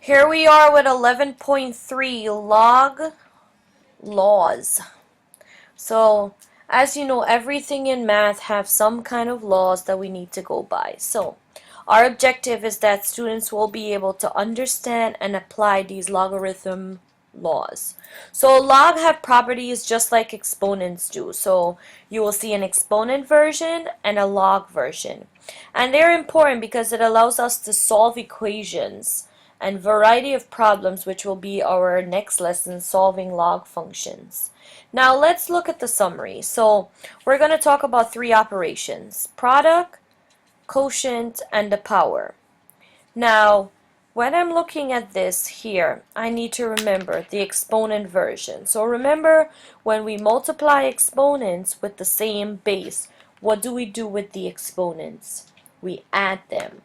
Here we are with 11.3 log laws. So, as you know, everything in math have some kind of laws that we need to go by. So, our objective is that students will be able to understand and apply these logarithm laws. So, log have properties just like exponents do. So, you will see an exponent version and a log version. And they're important because it allows us to solve equations and variety of problems, which will be our next lesson, solving log functions. Now let's look at the summary. So we're going to talk about three operations: product, quotient, and the power. Now when I'm looking at this here, I need to remember the exponent version. So remember, when we multiply exponents with the same base, what do we do with the exponents? We add them.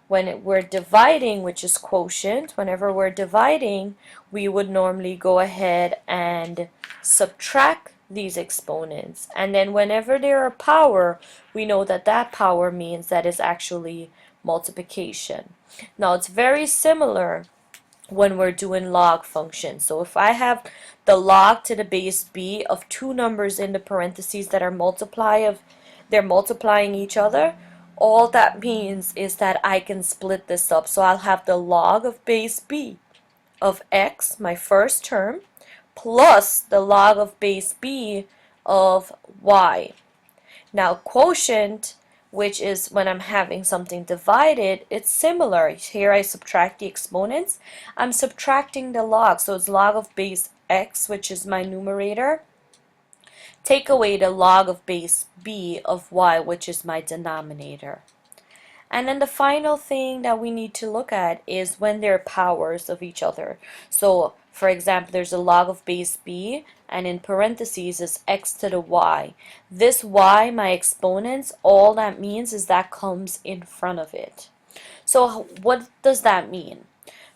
When we're dividing, which is quotient, whenever we're dividing, we would normally go ahead and subtract these exponents. And then whenever they're a power, we know that that power means that is actually multiplication. Now it's very similar when we're doing log functions. So if I have the log to the base b of two numbers in the parentheses that are they're multiplying each other, all that means is that I can split this up. So I'll have the log of base b of x, my first term, plus the log of base b of y. Now quotient, which is when I'm having something divided, it's similar. Here I subtract the exponents. I'm subtracting the log, so it's log of base x, which is my numerator. Take away the log of base b of y, which is my denominator. And then the final thing that we need to look at is when they're powers of each other. So, for example, there's a log of base b, and in parentheses is x to the y. This y, my exponents, all that means is that comes in front of it. So what does that mean?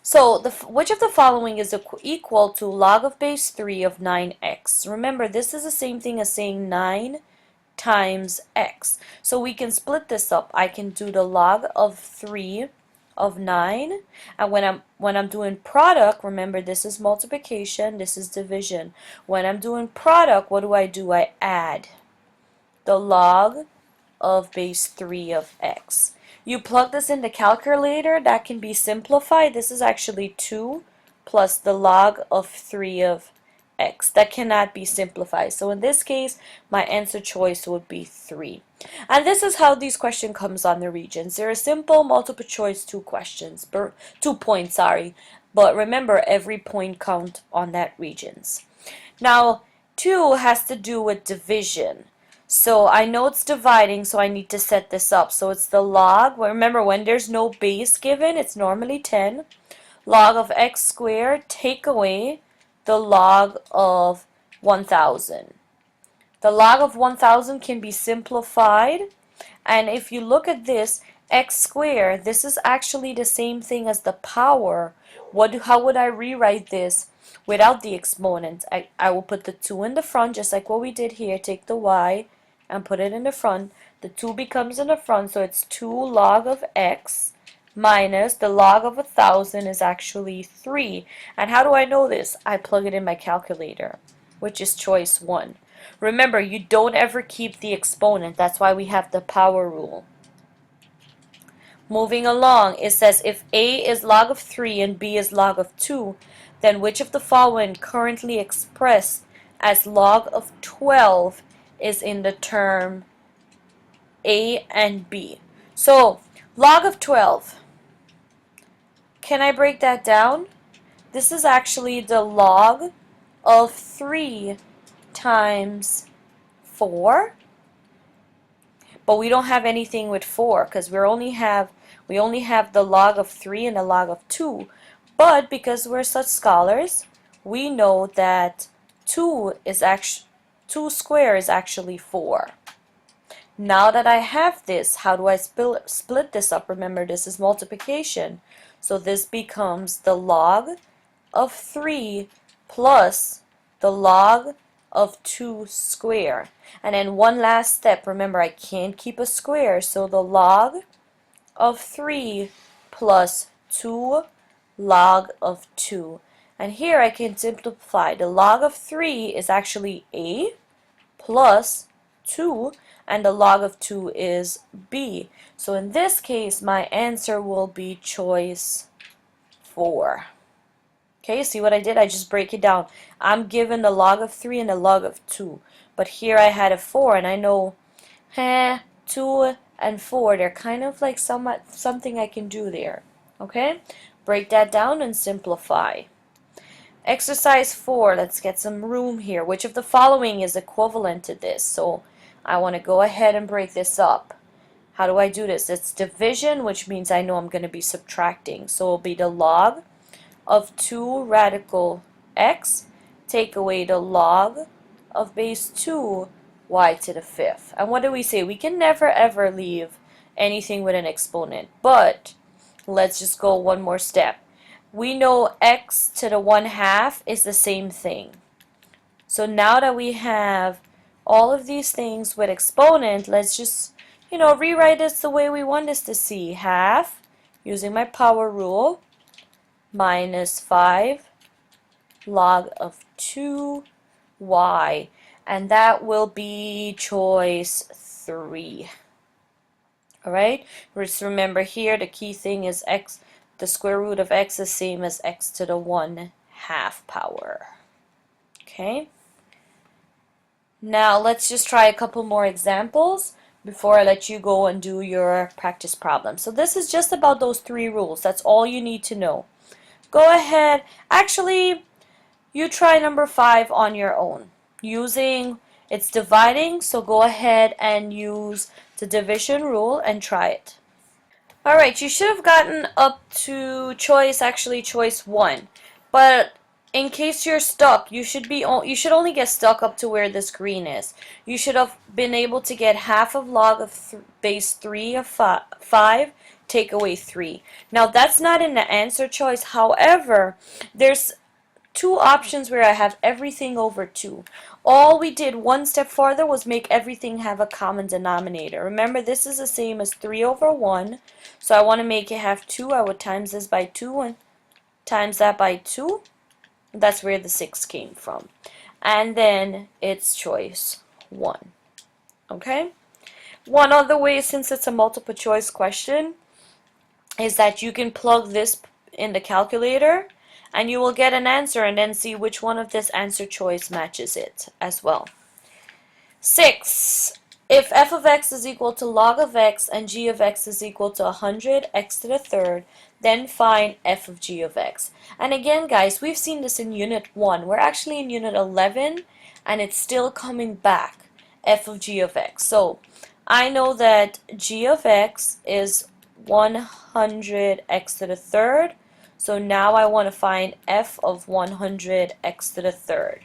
So which of the following is equal to log of base 3 of 9x? Remember, this is the same thing as saying 9 times x. So we can split this up. I can do the log of 3 of 9, and when I'm doing product, remember this is multiplication, this is division. When I'm doing product, what do? I add the log of base 3 of x. You plug this in the calculator, that can be simplified. This is actually 2 plus the log of 3 of x. That cannot be simplified. So in this case, my answer choice would be 3. And this is how these questions comes on the regions. They're a simple multiple choice 2 questions, 2 points, sorry. But remember, every point count on that regions. Now, 2 has to do with division. So I know it's dividing, so I need to set this up. So it's the log. Remember, when there's no base given, it's normally 10. Log of x squared, take away the log of 1000. The log of 1000 can be simplified. And if you look at this, x squared, this is actually the same thing as the power. How would I rewrite this without the exponent? I will put the 2 in the front, just like what we did here. Take the y and put it in the front. The 2 becomes in the front, so it's 2 log of x minus the log of 1000 is actually 3. And how do I know this? I plug it in my calculator, which is choice 1. Remember, you don't ever keep the exponent. That's why we have the power rule. Moving along, it says if a is log of 3 and b is log of 2, then which of the following currently expressed as log of 12 is in the term a and b? So, log of 12. Can I break that down? This is actually the log of 3 times 4. But we don't have anything with 4 because we only have the log of 3 and the log of 2. But because we're such scholars, we know that 2 squared is actually 4. Now that I have this, how do I split this up? Remember, this is multiplication. So this becomes the log of 3 plus the log of 2 square. And then one last step. Remember, I can't keep a square. So the log of 3 plus 2 log of 2. And here I can simplify. The log of 3 is actually a plus 2, and the log of 2 is b. So in this case, my answer will be choice 4. Okay, see what I did? I just break it down. I'm given the log of 3 and the log of 2. But here I had a 4, and I know 2 and 4, they're kind of like something I can do there. Okay? Break that down and simplify. Exercise 4, let's get some room here. Which of the following is equivalent to this? So I want to go ahead and break this up. How do I do this? It's division, which means I know I'm going to be subtracting. So it'll be the log of 2 radical x, take away the log of base 2 y to the 5th. And what do we say? We can never ever leave anything with an exponent. But let's just go one more step. We know x to the 1/2 is the same thing. So now that we have all of these things with exponent, let's just, rewrite this the way we want this to see. Half, using my power rule, minus 5 log of 2y. And that will be choice 3. Alright? Just remember here, the key thing is x, the square root of x is same as x to the 1/2 power. Okay? Now let's just try a couple more examples before I let you go and do your practice problem. So this is just about those 3 rules. That's all you need to know. Go ahead. Actually, you try number 5 on your own. It's dividing, so go ahead and use the division rule and try it. Alright, you should have gotten up to choice 1. But in case you're stuck, you should only get stuck up to where this green is. You should have been able to get half of log of base 3 of 5, take away 3. Now that's not in the answer choice. However, there's 2 options where I have everything over 2. All we did one step farther was make everything have a common denominator. Remember, this is the same as 3 over 1. So I want to make it have 2. I would times this by 2 and times that by 2. That's where the 6 came from. And then it's choice 1. Okay? One other way, since it's a multiple choice question, is that you can plug this in the calculator and you will get an answer and then see which one of this answer choice matches it as well. 6. If f of x is equal to log of x and g of x is equal to 100 x to the 3rd, then find f of g of x. And again, guys, we've seen this in Unit 1. We're actually in Unit 11, and it's still coming back, f of g of x. So I know that g of x is 100 x to the 3rd. So now I want to find f of 100 x to the 3rd.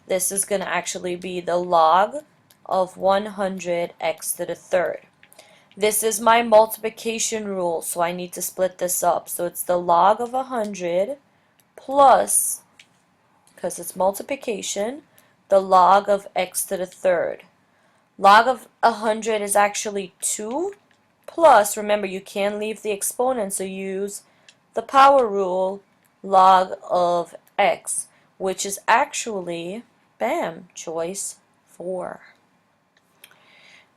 This is going to actually be the log of 100 x to the 3rd. This is my multiplication rule, so I need to split this up. So it's the log of 100 plus, because it's multiplication, the log of x to the 3rd. Log of 100 is actually 2 plus, remember you can't leave the exponent, so use the power rule, log of x, which is actually, bam, choice 4.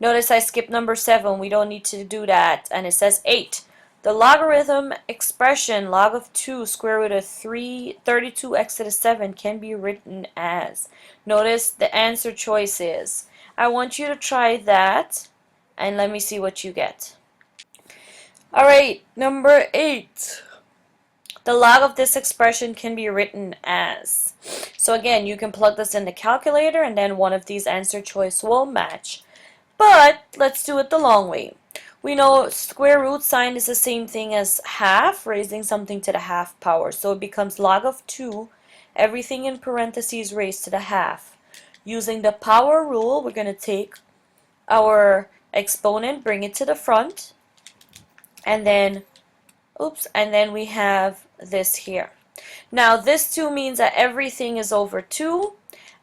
Notice I skipped number 7. We don't need to do that. And it says 8. The logarithm expression log of 2 square root of 32x to the 7 can be written as. Notice the answer choice is. I want you to try that and let me see what you get. Alright, number 8. The log of this expression can be written as. So again, you can plug this in the calculator and then one of these answer choice will match. But let's do it the long way. We know square root sign is the same thing as half, raising something to the half power. So it becomes log of 2, everything in parentheses raised to the half. Using the power rule, we're going to take our exponent, bring it to the front, and then, and then we have this here. Now this 2 means that everything is over 2,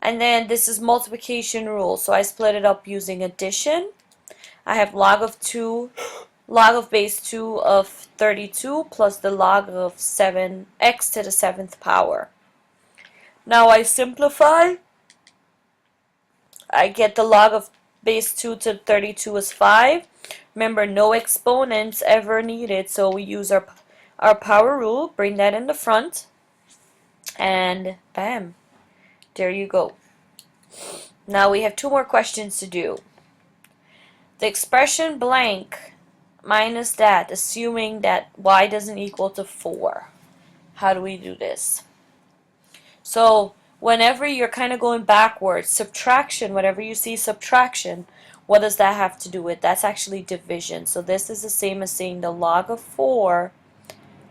and then this is multiplication rule, so I split it up using addition. I have log of 2 log of base 2 of 32 plus the log of 7x to the 7th power. Now I simplify. I get the log of base 2 to 32 is 5. Remember, no exponents ever needed, so we use our power rule, bring that in the front, and bam, there you go. Now we have 2 more questions to do. The expression blank minus that, assuming that y doesn't equal to 4. How do we do this? So whenever you're kind of going backwards, subtraction, whenever you see subtraction, what does that have to do with? That's actually division. So this is the same as saying the log of 4,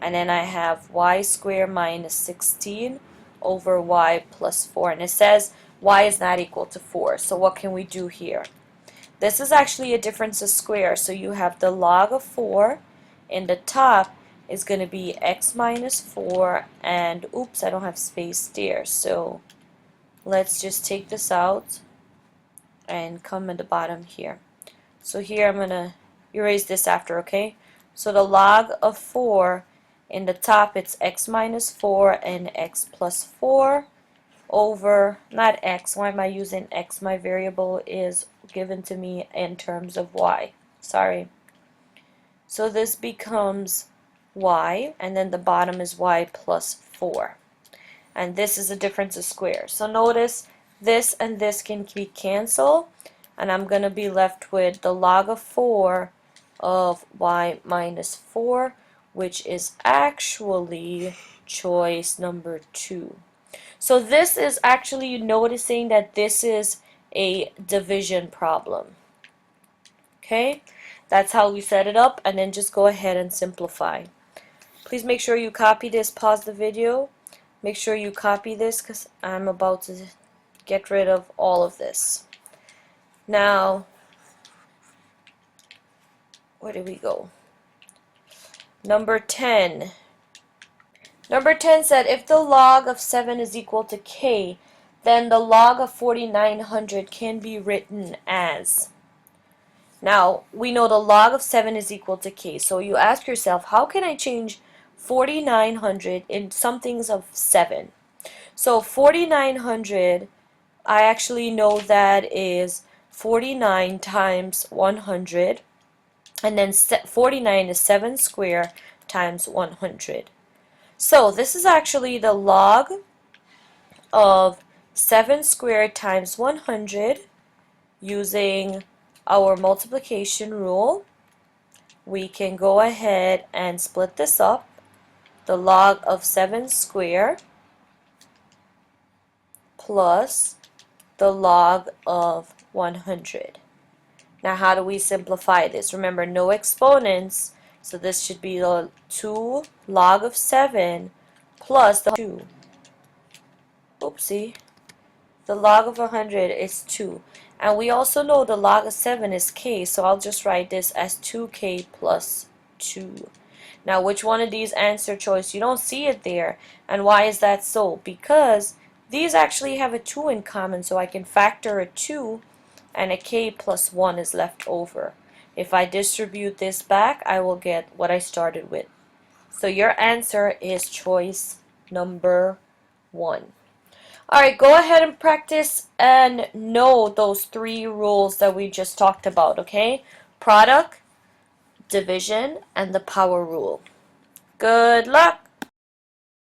and then I have y squared minus 16 over y plus 4. And it says y is not equal to 4. So what can we do here? This is actually a difference of squares. So you have the log of 4 in the top is going to be x minus 4, and oops, I don't have space there. So let's just take this out and come at the bottom here. So here I'm going to erase this after, okay? So the log of 4 in the top, it's x minus 4 and x plus 4 over, not x, why am I using x? My variable is given to me in terms of y. Sorry. So this becomes y, and then the bottom is y plus 4. And this is a difference of squares. So notice this and this can be canceled, and I'm going to be left with the log of 4 of y minus 4, which is actually choice number 2. So this is actually noticing that this is a division problem. Okay, that's how we set it up, and then just go ahead and simplify. Please make sure you copy this, pause the video, make sure you copy this because I'm about to get rid of all of this. Now, where did we go? Number 10. Number 10 said if the log of 7 is equal to k, then the log of 4900 can be written as. Now, we know the log of 7 is equal to k, so you ask yourself, how can I change 4900 in somethings of 7? So 4900, I actually know that is 49 times 100, and then 49 is 7 squared times 100. So this is actually the log of 7 squared times 100 using our multiplication rule. We can go ahead and split this up. The log of 7 squared plus the log of 100. Now how do we simplify this? Remember, no exponents. So this should be the 2 log of 7 plus the 2. Oopsie. The log of 100 is 2. And we also know the log of 7 is k, so I'll just write this as 2k plus 2. Now which one of these answer choice? You don't see it there. And why is that so? Because these actually have a 2 in common, so I can factor a 2 and a k plus 1 is left over. If I distribute this back, I will get what I started with. So your answer is choice number 1. Alright, go ahead and practice and know those 3 rules that we just talked about, okay? Product, division, and the power rule. Good luck!